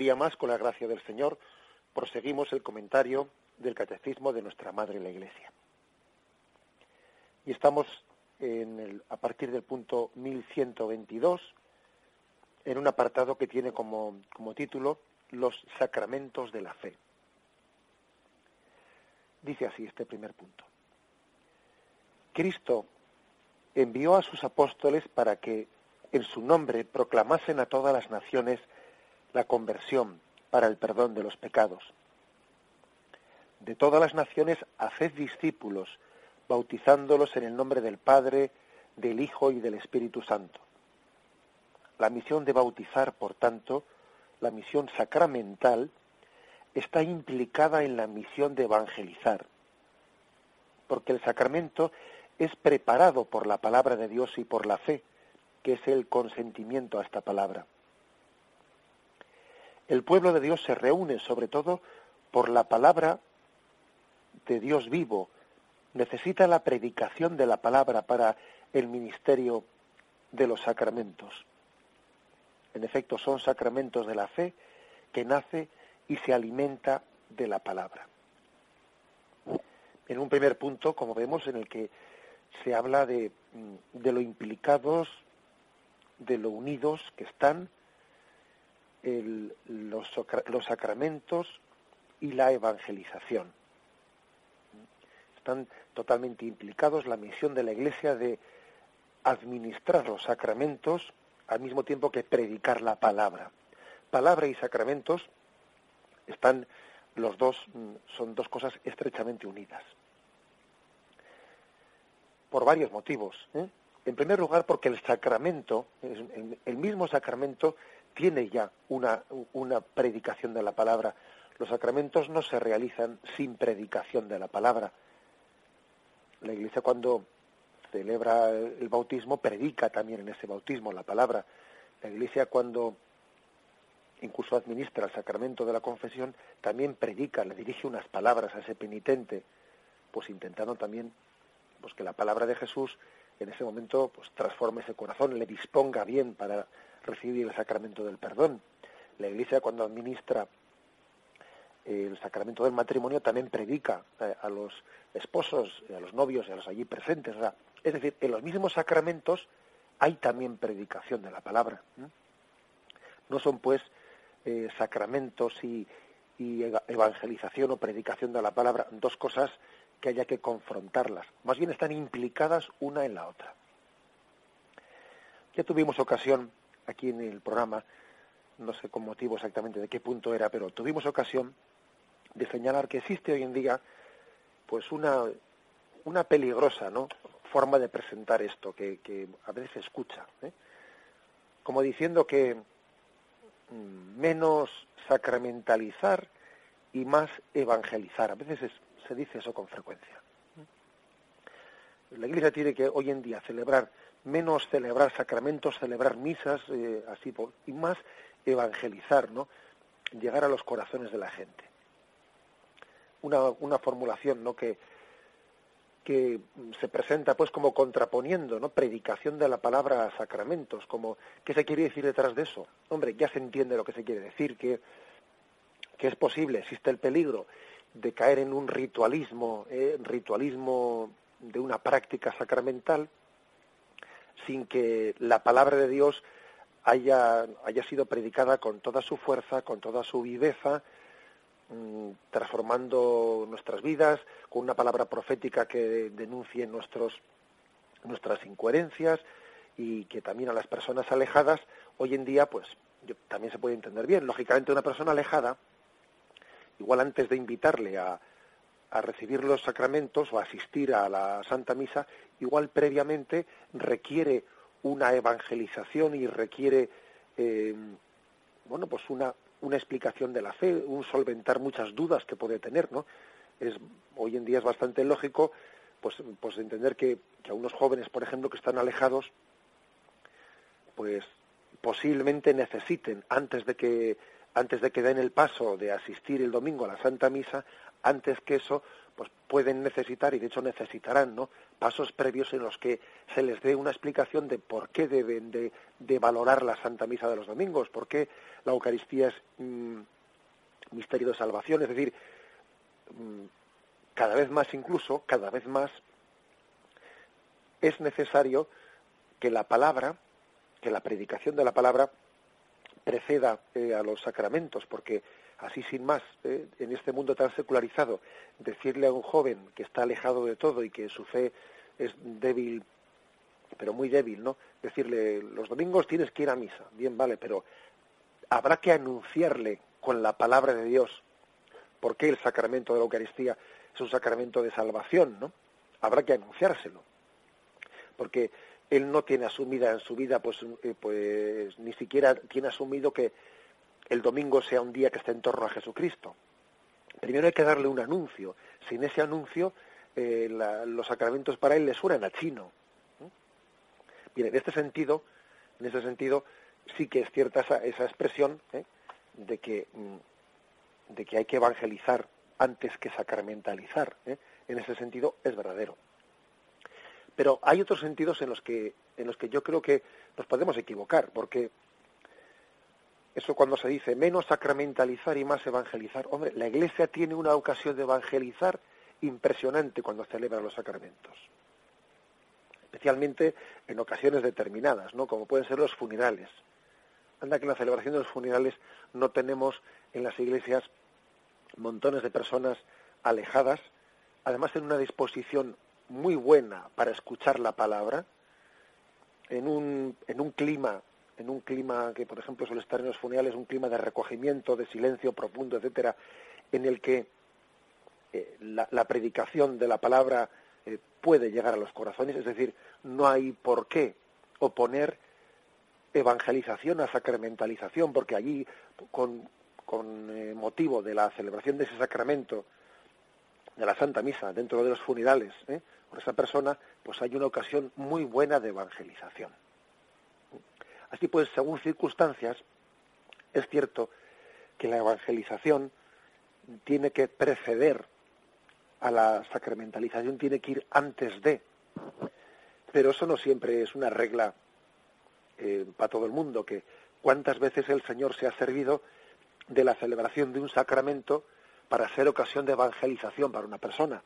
día más, con la gracia del Señor, proseguimos el comentario del Catecismo de nuestra Madre la Iglesia. Y estamos a partir del punto 1122, en un apartado que tiene como título Los sacramentos de la fe. Dice así este primer punto. Cristo envió a sus apóstoles para que en su nombre proclamasen a todas las naciones la conversión para el perdón de los pecados. De todas las naciones haced discípulos, bautizándolos en el nombre del Padre, del Hijo y del Espíritu Santo. La misión de bautizar, por tanto, la misión sacramental, está implicada en la misión de evangelizar, porque el sacramento es preparado por la palabra de Dios y por la fe, que es el consentimiento a esta palabra. El pueblo de Dios se reúne sobre todo por la palabra de Dios vivo. Necesita la predicación de la palabra para el ministerio de los sacramentos. En efecto, son sacramentos de la fe que nace y se alimenta de la palabra. En un primer punto, como vemos, en el que se habla de lo implicados, de lo unidos que están los sacramentos y la evangelización. Están totalmente implicados la misión de la Iglesia de administrar los sacramentos al mismo tiempo que predicar la palabra. Palabra y sacramentos están los dos, son dos cosas estrechamente unidas. Por varios motivos. En primer lugar, porque el sacramento, el mismo sacramento, tiene ya una predicación de la palabra. Los sacramentos no se realizan sin predicación de la palabra. La Iglesia, cuando celebra el bautismo, predica también en ese bautismo la palabra. La Iglesia, cuando incluso administra el sacramento de la confesión, también predica, le dirige unas palabras a ese penitente, pues intentando también pues que la palabra de Jesús en ese momento pues transforme ese corazón, le disponga bien para recibir el sacramento del perdón. La Iglesia, cuando administra el sacramento del matrimonio, también predica a los esposos, a los novios y a los allí presentes. O sea, es decir, en los mismos sacramentos hay también predicación de la palabra. No son pues sacramentos y evangelización o predicación de la palabra dos cosas que haya que confrontarlas. Más bien están implicadas una en la otra. Ya tuvimos ocasión aquí en el programa, no sé con motivo exactamente de qué punto era, pero tuvimos ocasión de señalar que existe hoy en día pues una peligrosa, ¿no?, forma de presentar esto que a veces se escucha, como diciendo que menos sacramentalizar y más evangelizar. A veces se dice eso con frecuencia. La Iglesia tiene que hoy en día menos celebrar sacramentos, celebrar misas, y más evangelizar, ¿no?, llegar a los corazones de la gente. Una formulación, ¿no?, que se presenta pues como contraponiendo, ¿no?, predicación de la palabra a sacramentos, como ¿qué se quiere decir detrás de eso? Hombre, ya se entiende lo que se quiere decir, que es posible, existe el peligro de caer en un ritualismo de una práctica sacramental sin que la palabra de Dios haya sido predicada con toda su fuerza, con toda su viveza, transformando nuestras vidas, con una palabra profética que denuncie nuestras incoherencias y que también a las personas alejadas, hoy en día, pues también se puede entender bien. Lógicamente, una persona alejada, igual antes de invitarle a recibir los sacramentos o a asistir a la Santa Misa, igual previamente requiere una evangelización y requiere pues una explicación de la fe, un solventar muchas dudas que puede tener, ¿no? Hoy en día es bastante lógico pues entender que a unos jóvenes, por ejemplo, que están alejados, pues posiblemente necesiten, antes de que den el paso de asistir el domingo a la Santa Misa, antes que eso, pues pueden necesitar, y de hecho necesitarán, ¿no?, pasos previos en los que se les dé una explicación de por qué deben de valorar la Santa Misa de los domingos, por qué la Eucaristía es misterio de salvación. Es decir, cada vez más es necesario que la palabra, que la predicación de la palabra preceda a los sacramentos, porque así sin más, en este mundo tan secularizado, decirle a un joven que está alejado de todo y que su fe es débil, pero muy débil, ¿no?, decirle, los domingos tienes que ir a misa, bien, vale, pero habrá que anunciarle con la palabra de Dios por qué el sacramento de la Eucaristía es un sacramento de salvación, ¿no? Habrá que anunciárselo, porque él no tiene asumida en su vida, pues ni siquiera tiene asumido que el domingo sea un día que esté en torno a Jesucristo. Primero hay que darle un anuncio. Sin ese anuncio, los sacramentos para él le suenan a chino. Bien, en ese sentido, sí que es cierta esa expresión, de que hay que evangelizar antes que sacramentalizar. En ese sentido es verdadero. Pero hay otros sentidos en los que yo creo que nos podemos equivocar, porque eso cuando se dice menos sacramentalizar y más evangelizar, hombre, la Iglesia tiene una ocasión de evangelizar impresionante cuando celebra los sacramentos, especialmente en ocasiones determinadas, ¿no?, como pueden ser los funerales. Anda que en la celebración de los funerales no tenemos en las iglesias montones de personas alejadas, además en una disposición muy buena para escuchar la palabra, en un clima que, por ejemplo, suele estar en los funerales, un clima de recogimiento, de silencio profundo, etcétera, en el que la predicación de la palabra puede llegar a los corazones. Es decir, no hay por qué oponer evangelización a sacramentalización, porque allí, con motivo de la celebración de ese sacramento, de la Santa Misa, dentro de los funerales, por esa persona, pues hay una ocasión muy buena de evangelización. Así pues, según circunstancias, es cierto que la evangelización tiene que preceder a la sacramentalización, tiene que ir antes de, pero eso no siempre es una regla para todo el mundo, que cuántas veces el Señor se ha servido de la celebración de un sacramento para ser ocasión de evangelización para una persona.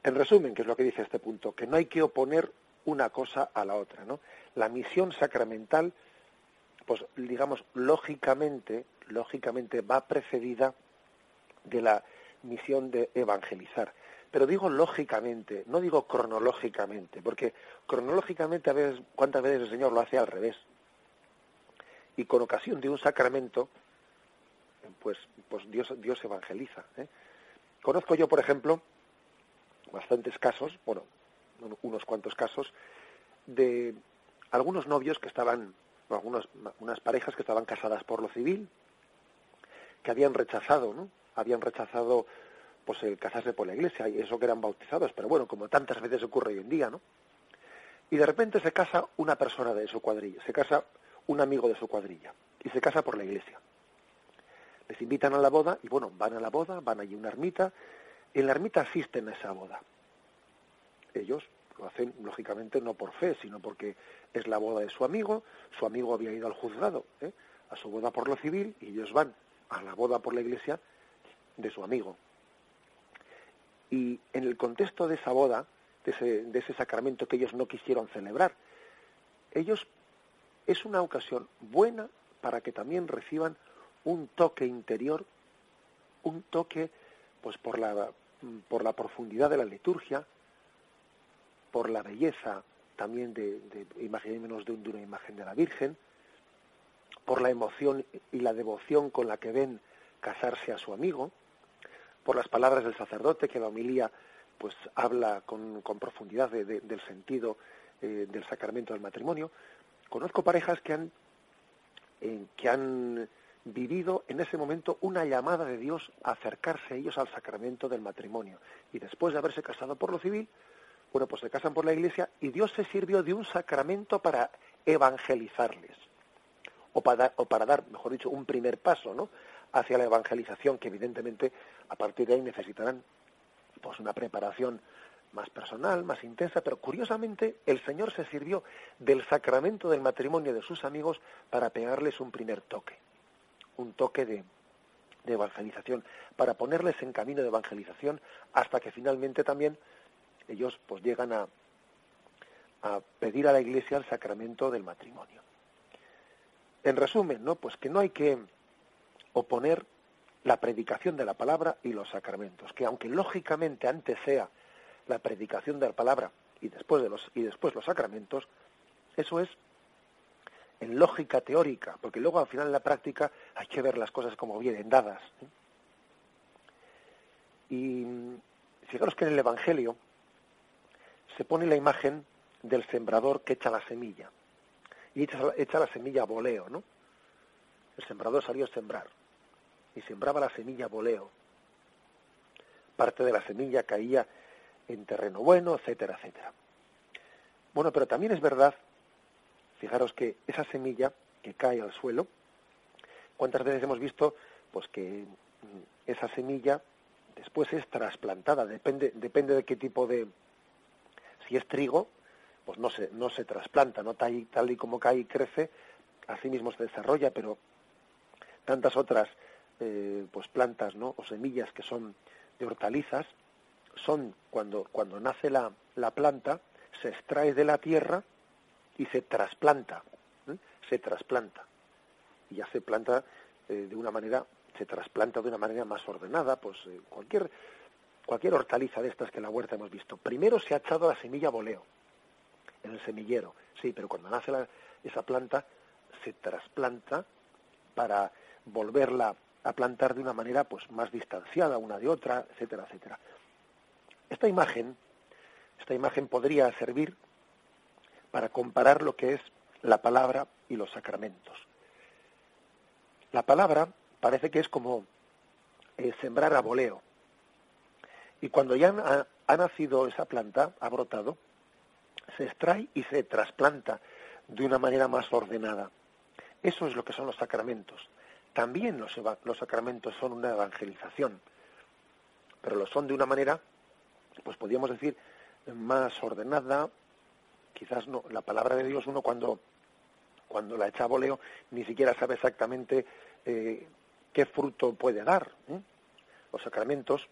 En resumen, ¿qué es lo que dice este punto? Que no hay que oponer una cosa a la otra, ¿no? La misión sacramental, pues digamos, lógicamente va precedida de la misión de evangelizar. Pero digo lógicamente, no digo cronológicamente, porque cronológicamente a veces, ¿cuántas veces el Señor lo hace al revés? Y con ocasión de un sacramento, pues Dios evangeliza. Conozco yo, por ejemplo, bastantes casos, bueno, unos cuantos casos, de algunos novios que estaban, unas parejas que estaban casadas por lo civil, que habían rechazado, ¿no? Habían rechazado pues el casarse por la iglesia, y eso que eran bautizados, pero bueno, como tantas veces ocurre hoy en día, ¿no? Y de repente se casa una persona de su cuadrilla, se casa un amigo de su cuadrilla, y se casa por la iglesia. Les invitan a la boda, y bueno, van a la boda, van allí a una ermita, en la ermita asisten a esa boda. Ellos lo hacen, lógicamente, no por fe, sino porque es la boda de su amigo había ido al juzgado, a su boda por lo civil, y ellos van a la boda por la iglesia de su amigo. Y en el contexto de esa boda, de ese sacramento que ellos no quisieron celebrar, ellos, es una ocasión buena para que también reciban un toque interior, un toque pues por la profundidad de la liturgia, por la belleza también imaginémonos de una imagen de la Virgen, por la emoción y la devoción con la que ven casarse a su amigo, por las palabras del sacerdote, que la homilía pues habla con profundidad del sentido del sacramento del matrimonio. Conozco parejas que han vivido en ese momento una llamada de Dios a acercarse ellos al sacramento del matrimonio, y después de haberse casado por lo civil, bueno, pues se casan por la iglesia, y Dios se sirvió de un sacramento para evangelizarles, o para dar, mejor dicho, un primer paso, ¿no?, hacia la evangelización, que evidentemente A partir de ahí necesitarán pues una preparación más personal, más intensa, pero curiosamente el Señor se sirvió del sacramento del matrimonio de sus amigos para pegarles un primer toque, un toque de evangelización, para ponerles en camino de evangelización, hasta que finalmente también ellos pues llegan a pedir a la Iglesia el sacramento del matrimonio. En resumen, ¿no? Pues que no hay que oponer la predicación de la palabra y los sacramentos, que aunque lógicamente antes sea la predicación de la palabra y después los sacramentos, eso es en lógica teórica, porque luego al final en la práctica hay que ver las cosas como vienen dadas, ¿eh? Y fijaros que en el Evangelio se pone la imagen del sembrador que echa la semilla, y echa la semilla a voleo, ¿no? El sembrador salió a sembrar, y sembraba la semilla a voleo. Parte de la semilla caía en terreno bueno, etcétera, etcétera. Bueno, pero también es verdad, fijaros que esa semilla que cae al suelo, ¿cuántas veces hemos visto pues que esa semilla después es trasplantada? Depende de qué tipo de... Si es trigo, pues no se trasplanta, ¿no? Tal y como cae y crece, así mismo se desarrolla, pero tantas otras pues plantas, ¿no? O semillas que son de hortalizas, son cuando nace la planta, se extrae de la tierra y se trasplanta, ¿eh? Se trasplanta. Y ya se planta se trasplanta de una manera más ordenada, pues cualquier hortaliza de estas que en la huerta hemos visto. Primero se ha echado la semilla a voleo, en el semillero, sí, pero cuando nace esa planta, se trasplanta para volverla a plantar de una manera pues más distanciada una de otra, etcétera, etcétera. Esta imagen podría servir para comparar lo que es la palabra y los sacramentos. La palabra parece que es como sembrar a voleo. Y cuando ya ha nacido esa planta, ha brotado, se extrae y se trasplanta de una manera más ordenada. Eso es lo que son los sacramentos. También los sacramentos son una evangelización, pero lo son de una manera, pues podríamos decir, más ordenada. Quizás no, la palabra de Dios uno cuando la echa a voleo ni siquiera sabe exactamente qué fruto puede dar, ¿eh? Los sacramentos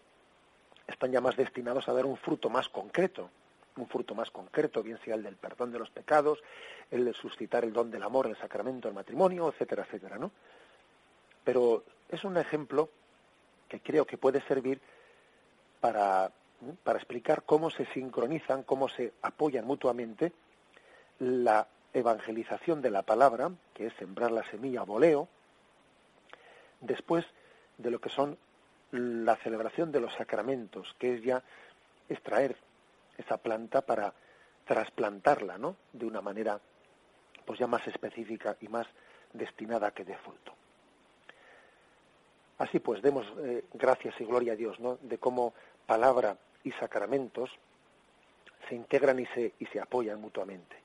están ya más destinados a dar un fruto más concreto, bien sea el del perdón de los pecados, el de suscitar el don del amor, el sacramento del matrimonio, etcétera, etcétera, ¿no? Pero es un ejemplo que creo que puede servir para explicar cómo se sincronizan, cómo se apoyan mutuamente la evangelización de la palabra, que es sembrar la semilla a voleo, después de lo que son la celebración de los sacramentos, que es ya extraer esa planta para trasplantarla, ¿no? De una manera pues ya más específica y más destinada a que dé fruto. Así pues, demos gracias y gloria a Dios, ¿no? De cómo palabra y sacramentos se integran y se apoyan mutuamente.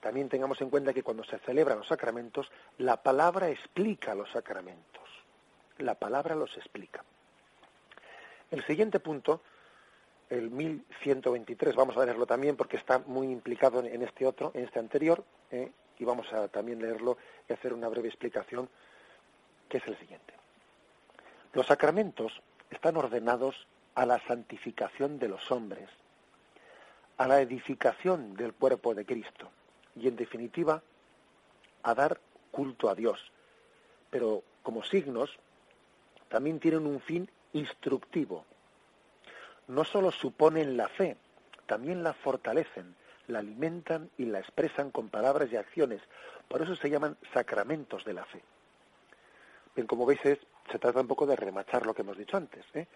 También tengamos en cuenta que cuando se celebran los sacramentos, la palabra explica los sacramentos. La palabra los explica. El siguiente punto, el 1123, vamos a leerlo también porque está muy implicado en este anterior, y vamos a también leerlo y hacer una breve explicación, que es el siguiente. Los sacramentos están ordenados a la santificación de los hombres, a la edificación del cuerpo de Cristo y, en definitiva, a dar culto a Dios. Pero, como signos, también tienen un fin instructivo. No solo suponen la fe, también la fortalecen, la alimentan y la expresan con palabras y acciones. Por eso se llaman sacramentos de la fe. Bien, como veis, se trata un poco de remachar lo que hemos dicho antes, ¿eh?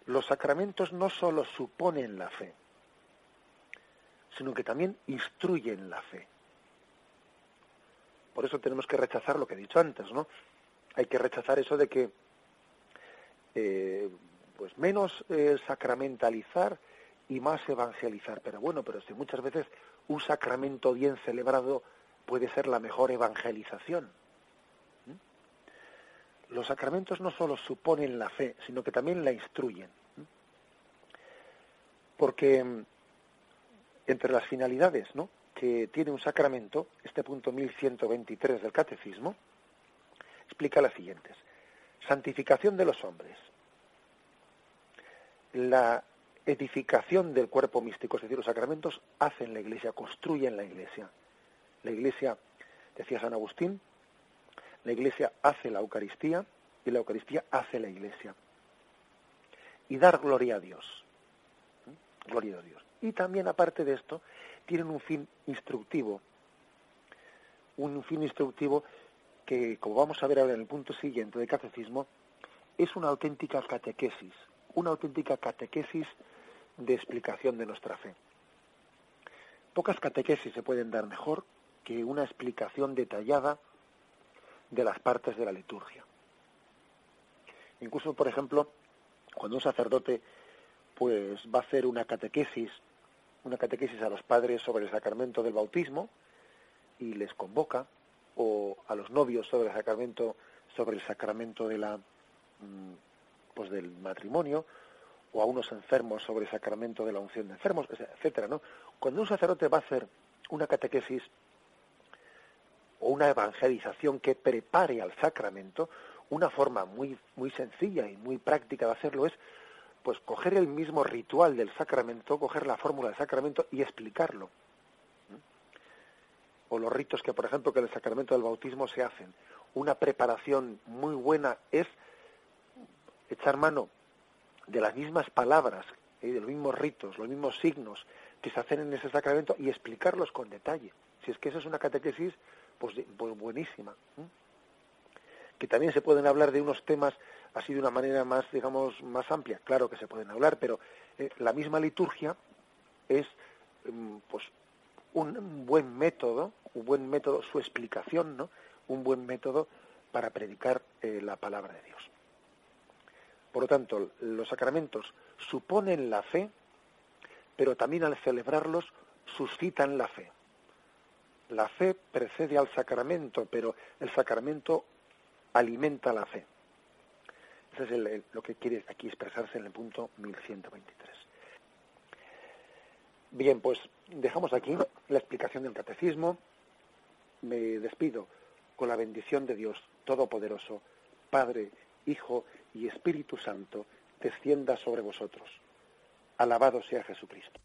Los sacramentos no solo suponen la fe, sino que también instruyen la fe. Por eso tenemos que rechazar lo que he dicho antes, ¿no? Hay que rechazar eso de que pues menos sacramentalizar y más evangelizar. Pero bueno, pero si muchas veces un sacramento bien celebrado puede ser la mejor evangelización. los sacramentos no solo suponen la fe, sino que también la instruyen. Porque entre las finalidades, ¿no?, que tiene un sacramento, este punto 1123 del Catecismo explica las siguientes: santificación de los hombres, la edificación del cuerpo místico, es decir, los sacramentos hacen la Iglesia, construyen la Iglesia. La Iglesia, decía San Agustín, la Iglesia hace la Eucaristía y la Eucaristía hace la Iglesia. Y dar gloria a Dios. Gloria a Dios. Y también, aparte de esto, tienen un fin instructivo. Un fin instructivo que, como vamos a ver ahora en el punto siguiente del Catecismo, es una auténtica catequesis. Una auténtica catequesis de explicación de nuestra fe. Pocas catequesis se pueden dar mejor que una explicación detallada de las partes de la liturgia. Incluso, por ejemplo, cuando un sacerdote pues va a hacer una catequesis a los padres sobre el sacramento del bautismo y les convoca, o a los novios sobre el sacramento de la pues del matrimonio, o a unos enfermos sobre el sacramento de la unción de enfermos, etcétera, ¿no? Cuando un sacerdote va a hacer una catequesis o una evangelización que prepare al sacramento, una forma muy muy sencilla y muy práctica de hacerlo es pues coger el mismo ritual del sacramento, coger la fórmula del sacramento y explicarlo. O los ritos que, por ejemplo, que en el sacramento del bautismo se hacen. Una preparación muy buena es echar mano de las mismas palabras, de los mismos ritos, los mismos signos que se hacen en ese sacramento y explicarlos con detalle. Si es que eso es una catequesis, pues buenísima. Que también se pueden hablar de unos temas así de una manera más, digamos, más amplia. Claro que se pueden hablar, pero la misma liturgia es pues un buen método, su explicación, ¿no?, un buen método para predicar la palabra de Dios. Por lo tanto, los sacramentos suponen la fe, pero también al celebrarlos suscitan la fe. La fe precede al sacramento, pero el sacramento alimenta la fe. Eso es lo que quiere aquí expresarse en el punto 1123. Bien, pues dejamos aquí la explicación del catecismo. Me despido con la bendición de Dios Todopoderoso, Padre, Hijo y Espíritu Santo, descienda sobre vosotros. Alabado sea Jesucristo.